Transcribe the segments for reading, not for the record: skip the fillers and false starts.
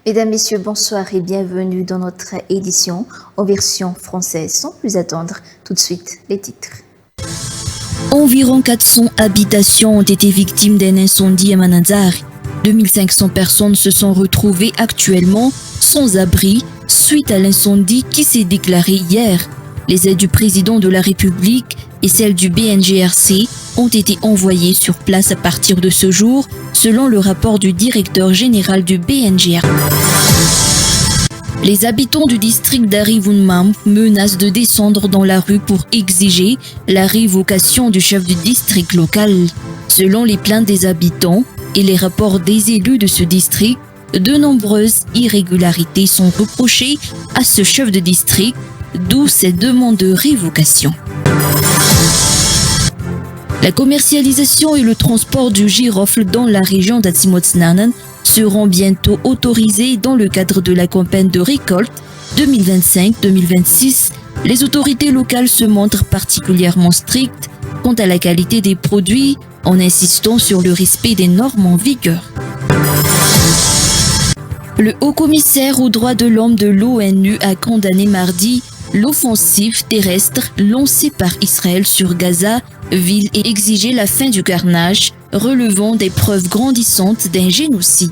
Mesdames, Messieurs, bonsoir et bienvenue dans notre édition en version française. Sans plus attendre, tout de suite, les titres. Environ 400 habitations ont été victimes d'un incendie à Mananzari. 2500 personnes se sont retrouvées actuellement sans abri suite à l'incendie qui s'est déclaré hier. Les aides du président de la République et celles du BNGRC ont été envoyées sur place à partir de ce jour, selon le rapport du directeur général du BNGRC. Les habitants du district d'Arivunmam menacent de descendre dans la rue pour exiger la révocation du chef du district local. Selon les plaintes des habitants et les rapports des élus de ce district, de nombreuses irrégularités sont reprochées à ce chef de district, d'où cette demande de révocation. La commercialisation et le transport du girofle dans la région d'Atsimotsnanan seront bientôt autorisés dans le cadre de la campagne de récolte 2025-2026. Les autorités locales se montrent particulièrement strictes quant à la qualité des produits en insistant sur le respect des normes en vigueur. Le haut-commissaire aux droits de l'homme de l'ONU a condamné mardi l'offensive terrestre lancée par Israël sur Gaza, ville, et exigé la fin du carnage, relevant des preuves grandissantes d'un génocide.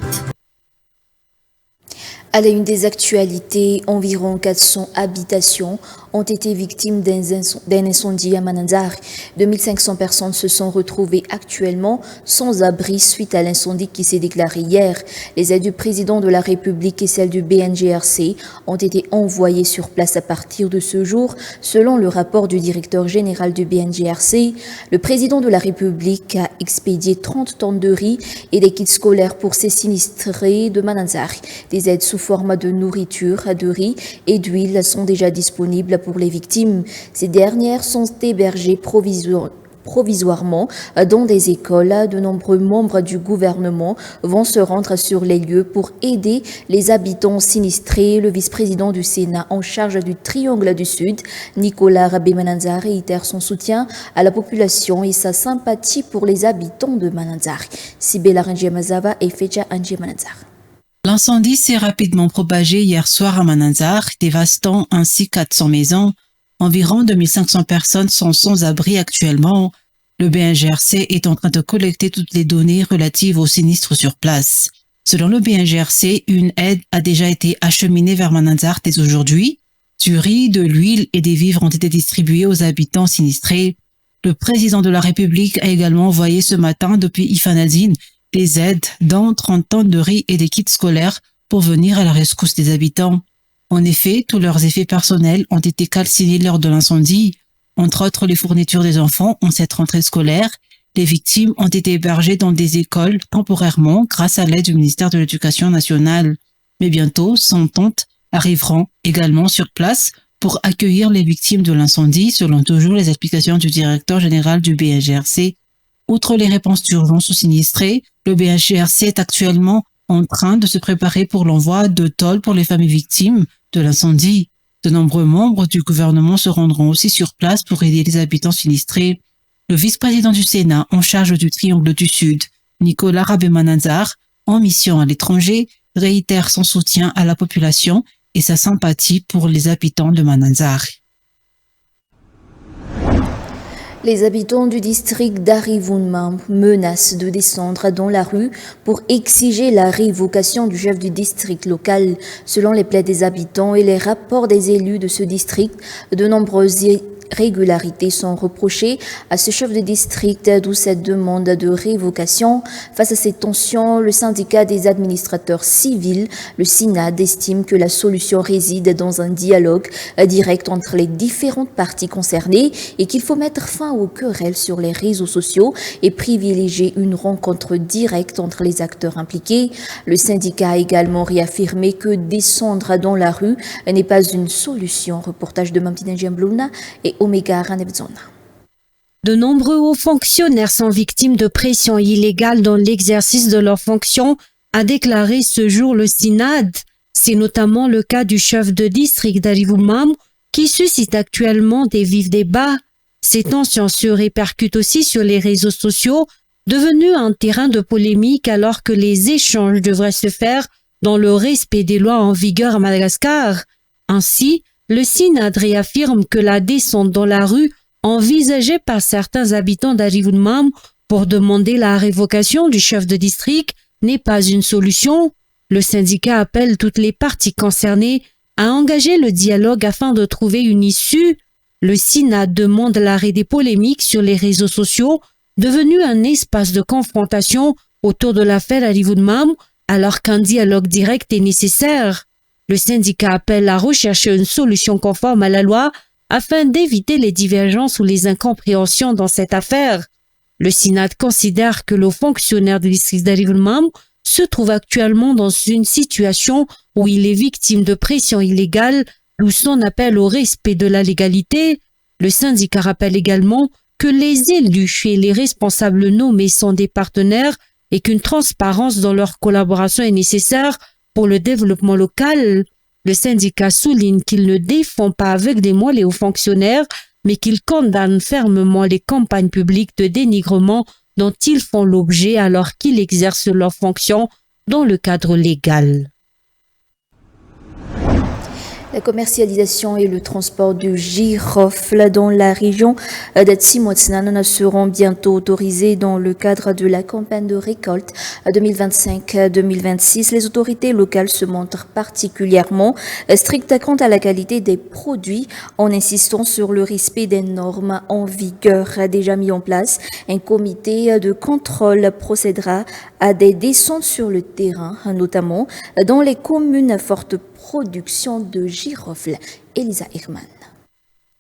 À la une des actualités, environ 400 habitations ont été victimes d'un incendie à Mananzari. 2500 personnes se sont retrouvées actuellement sans abri suite à l'incendie qui s'est déclaré hier. Les aides du président de la République et celles du BNGRC ont été envoyées sur place à partir de ce jour, selon le rapport du directeur général du BNGRC. Le président de la République a expédié 30 tonnes de riz et des kits scolaires pour ces sinistrés de Mananzari. Des aides sous forme de nourriture, de riz et d'huile sont déjà disponibles pour les victimes. Ces dernières sont hébergées provisoirement dans des écoles. De nombreux membres du gouvernement vont se rendre sur les lieux pour aider les habitants sinistrés. Le vice-président du Sénat en charge du Triangle du Sud, Nicolas Rabé-Mananzari, réitère son soutien à la population et sa sympathie pour les habitants de Mananzari. Sibela Ranjemazava et Fecha Mananzari. L'incendie s'est rapidement propagé hier soir à Mananzari, dévastant ainsi 400 maisons. Environ 2500 personnes sont sans abri actuellement. Le BNGRC est en train de collecter toutes les données relatives aux sinistres sur place. Selon le BNGRC, une aide a déjà été acheminée vers Mananzari dès aujourd'hui. Du riz, de l'huile et des vivres ont été distribués aux habitants sinistrés. Le président de la République a également envoyé ce matin depuis Ifanadine des aides, dont 30 tonnes de riz et des kits scolaires pour venir à la rescousse des habitants. En effet, tous leurs effets personnels ont été calcinés lors de l'incendie, entre autres les fournitures des enfants en cette rentrée scolaire. Les victimes ont été hébergées dans des écoles temporairement grâce à l'aide du ministère de l'Éducation nationale. Mais bientôt, 100 tentes arriveront également sur place pour accueillir les victimes de l'incendie, selon toujours les explications du directeur général du BNGRC. Outre les réponses d'urgence aux sinistrés, le BNGRC est actuellement en train de se préparer pour l'envoi de tôles pour les familles victimes de l'incendie. De nombreux membres du gouvernement se rendront aussi sur place pour aider les habitants sinistrés. Le vice-président du Sénat en charge du Triangle du Sud, Nicolas Rabé-Mananzari, en mission à l'étranger, réitère son soutien à la population et sa sympathie pour les habitants de Mananzari. Les habitants du district d'Arivunmam menacent de descendre dans la rue pour exiger la révocation du chef du district local. Selon les plaides des habitants et les rapports des élus de ce district, de nombreuses irrégularités sont reprochées à ce chef de district, d'où cette demande de révocation. Face à ces tensions, le syndicat des administrateurs civils, le SINAD, estime que la solution réside dans un dialogue direct entre les différentes parties concernées et qu'il faut mettre fin aux querelles sur les réseaux sociaux et privilégier une rencontre directe entre les acteurs impliqués. Le syndicat a également réaffirmé que descendre dans la rue n'est pas une solution. Reportage de Mamtina Djambluna et Omega Ranebzona. De nombreux hauts fonctionnaires sont victimes de pressions illégales dans l'exercice de leurs fonctions, a déclaré ce jour le SINAD. C'est notamment le cas du chef de district d'Arivunmam qui suscite actuellement des vifs débats. Ces tensions se répercutent aussi sur les réseaux sociaux, devenus un terrain de polémique alors que les échanges devraient se faire dans le respect des lois en vigueur à Madagascar. Ainsi, le synade réaffirme que la descente dans la rue envisagée par certains habitants d'Arivunmam pour demander la révocation du chef de district n'est pas une solution. Le syndicat appelle toutes les parties concernées à engager le dialogue afin de trouver une issue. Le synade demande l'arrêt des polémiques sur les réseaux sociaux, devenu un espace de confrontation autour de l'affaire Arivunmam, alors qu'un dialogue direct est nécessaire. Le syndicat appelle à rechercher une solution conforme à la loi afin d'éviter les divergences ou les incompréhensions dans cette affaire. Le synade considère que le fonctionnaire du district d'Arivunmam se trouve actuellement dans une situation où il est victime de pression illégale, d'où son appel au respect de la légalité. Le syndicat rappelle également que les élus et les responsables nommés sont des partenaires et qu'une transparence dans leur collaboration est nécessaire pour le développement local. Le syndicat souligne qu'il ne défend pas aveuglément les hauts fonctionnaires, mais qu'il condamne fermement les campagnes publiques de dénigrement dont ils font l'objet alors qu'ils exercent leurs fonctions dans le cadre légal. La commercialisation et le transport de girofle dans la région d'Atsimotsnan seront bientôt autorisés dans le cadre de la campagne de récolte 2025-2026. Les autorités locales se montrent particulièrement strictes quant à la qualité des produits en insistant sur le respect des normes en vigueur. Déjà mis en place, un comité de contrôle procédera à des descentes sur le terrain, notamment dans les communes à forte production de girofle. Elisa Herman.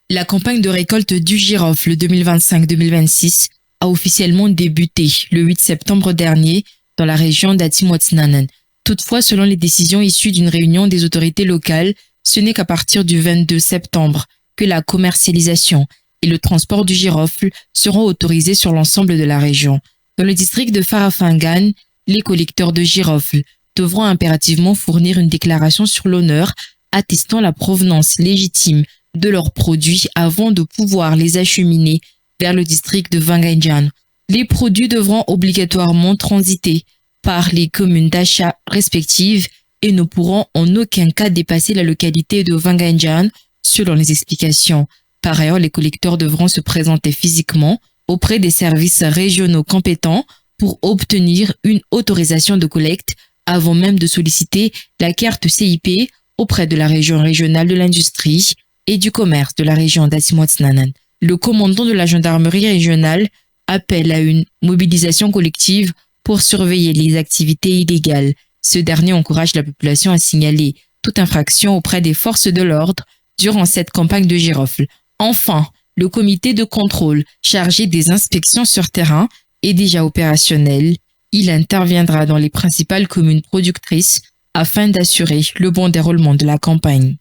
La campagne de récolte du girofle 2025-2026 a officiellement débuté le 8 septembre dernier dans la région d'Atsimotsnanen. Toutefois, selon les décisions issues d'une réunion des autorités locales, ce n'est qu'à partir du 22 septembre que la commercialisation et le transport du girofle seront autorisés sur l'ensemble de la région. Dans le district de Farafangan, les collecteurs de girofle devront impérativement fournir une déclaration sur l'honneur attestant la provenance légitime de leurs produits avant de pouvoir les acheminer vers le district de Wanganjan. Les produits devront obligatoirement transiter par les communes d'achat respectives et ne pourront en aucun cas dépasser la localité de Wanganjan, selon les explications. Par ailleurs, les collecteurs devront se présenter physiquement auprès des services régionaux compétents pour obtenir une autorisation de collecte avant même de solliciter la carte CIP auprès de la région régionale de l'industrie et du commerce de la région d'Atsimotsnanen. Le commandant de la gendarmerie régionale appelle à une mobilisation collective pour surveiller les activités illégales. Ce dernier encourage la population à signaler toute infraction auprès des forces de l'ordre durant cette campagne de girofle. Enfin, le comité de contrôle chargé des inspections sur terrain est déjà opérationnel. Il interviendra dans les principales communes productrices afin d'assurer le bon déroulement de la campagne.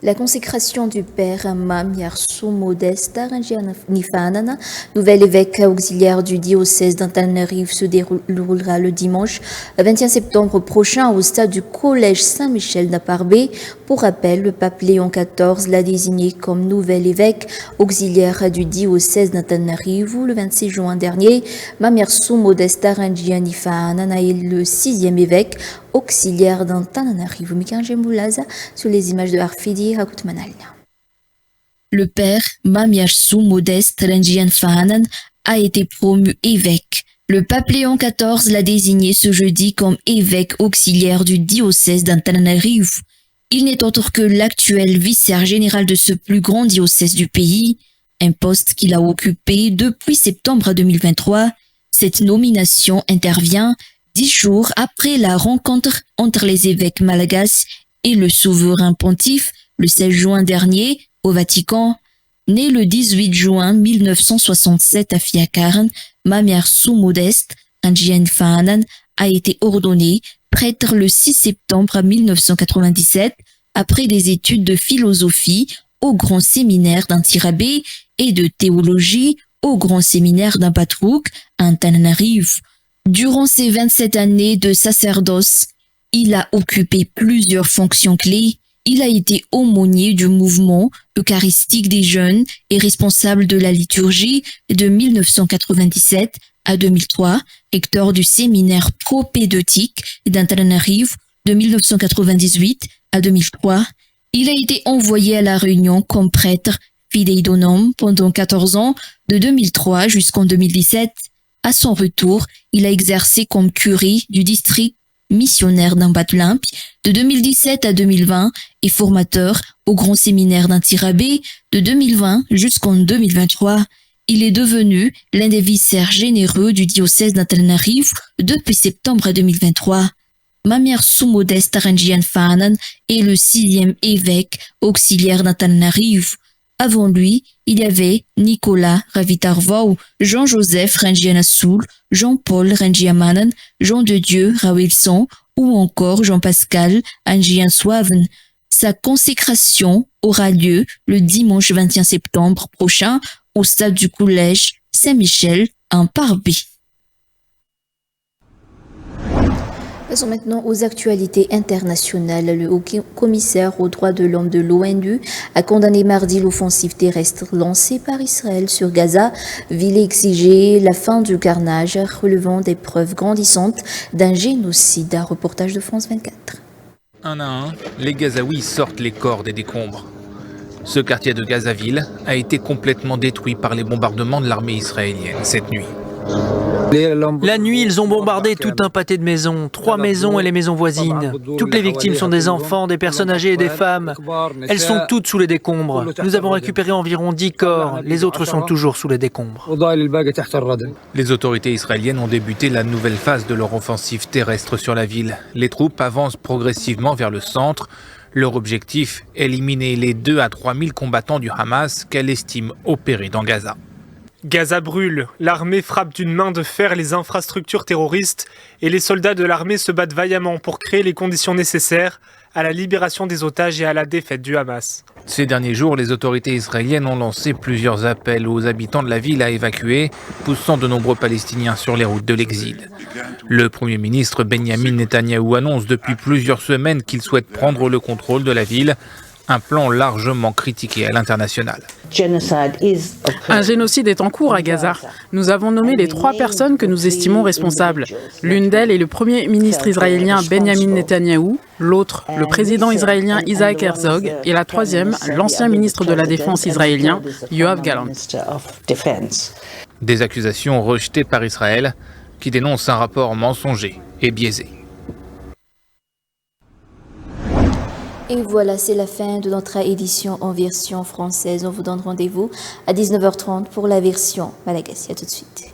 La consécration du père Mam Yarsou Modeste Nifanana, nouvel évêque auxiliaire du diocèse d'Antananarivo, se déroulera le dimanche 21 septembre prochain au stade du collège Saint-Michel d'Aparbé. Pour rappel, le pape Léon XIV l'a désigné comme nouvel évêque auxiliaire du diocèse d'Antananarivo le 26 juin dernier. Mam Yarsou Modeste Nifanana est le 6e évêque auxiliaire d'Antananarivo. Mikange Moulaza sur les images de Arfidi. Le père Mam Yarsou Modeste Renjian Fahanan a été promu évêque. Le pape Léon XIV l'a désigné ce jeudi comme évêque auxiliaire du diocèse d'Antananarivo. Il n'est autre que l'actuel vicaire général de ce plus grand diocèse du pays, un poste qu'il a occupé depuis septembre 2023. Cette nomination intervient 10 jours après la rencontre entre les évêques malagasy et le souverain pontife le 16 juin dernier au Vatican. Né le 18 juin 1967 à Fiakarn, Mam Yarsou Modeste Renjian Fahanan a été ordonné prêtre le 6 septembre 1997 après des études de philosophie au Grand Séminaire d'Antirabé et de théologie au Grand Séminaire d'Ampatrouk à Antananarivo. Durant ses 27 années de sacerdoce, il a occupé plusieurs fonctions clés. Il a été aumônier du mouvement eucharistique des jeunes et responsable de la liturgie de 1997 à 2003, recteur du séminaire propédeutique d'Antananarivo de 1998 à 2003. Il a été envoyé à la Réunion comme prêtre fidei-donum pendant 14 ans, de 2003 jusqu'en 2017. À son retour, il a exercé comme curé du district missionnaire d'Ambatlampi de 2017 à 2020 et formateur au Grand Séminaire d'Antirabé de 2020 jusqu'en 2023. Il est devenu l'un des vicaires généreux du diocèse d'Antananarivo depuis septembre 2023. Mamère sous-modeste Rangian Fanan est le 6e évêque auxiliaire d'Antananarivo. Avant lui, il y avait Nicolas Ravitarvau, Jean-Joseph Rangianassoul, Jean-Paul Rangiamanan, Jean de Dieu Rawilson ou encore Jean-Pascal Angianswaven. Sa consécration aura lieu le dimanche 21 septembre prochain au stade du collège Saint-Michel en Parby. Passons maintenant aux actualités internationales. Le haut commissaire aux droits de l'homme de l'ONU a condamné mardi l'offensive terrestre lancée par Israël sur Gaza, ville exiger la fin du carnage, relevant des preuves grandissantes d'un génocide. Un reportage de France 24. Un à un, les Gazaouis sortent les corps des décombres. Ce quartier de Gazaville a été complètement détruit par les bombardements de l'armée israélienne cette nuit. La nuit, ils ont bombardé tout un pâté de maisons, 3 maisons et les maisons voisines. Toutes les victimes sont des enfants, des personnes âgées et des femmes. Elles sont toutes sous les décombres. Nous avons récupéré environ 10 corps. Les autres sont toujours sous les décombres. Les autorités israéliennes ont débuté la nouvelle phase de leur offensive terrestre sur la ville. Les troupes avancent progressivement vers le centre. Leur objectif, éliminer les 2 à 3 000 combattants du Hamas qu'elle estime opérer dans Gaza. Gaza brûle, l'armée frappe d'une main de fer les infrastructures terroristes et les soldats de l'armée se battent vaillamment pour créer les conditions nécessaires à la libération des otages et à la défaite du Hamas. Ces derniers jours, les autorités israéliennes ont lancé plusieurs appels aux habitants de la ville à évacuer, poussant de nombreux Palestiniens sur les routes de l'exil. Le Premier ministre Benjamin Netanyahou annonce depuis plusieurs semaines qu'il souhaite prendre le contrôle de la ville, un plan largement critiqué à l'international. Un génocide est en cours à Gaza. Nous avons nommé les 3 personnes que nous estimons responsables. L'une d'elles est le Premier ministre israélien Benjamin Netanyahou, l'autre, le président israélien Isaac Herzog, et la 3e, l'ancien ministre de la Défense israélien, Yoav Gallant. Des accusations rejetées par Israël, qui dénonce un rapport mensonger et biaisé. Et voilà, c'est la fin de notre édition en version française. On vous donne rendez-vous à 19h30 pour la version malagasy. À tout de suite.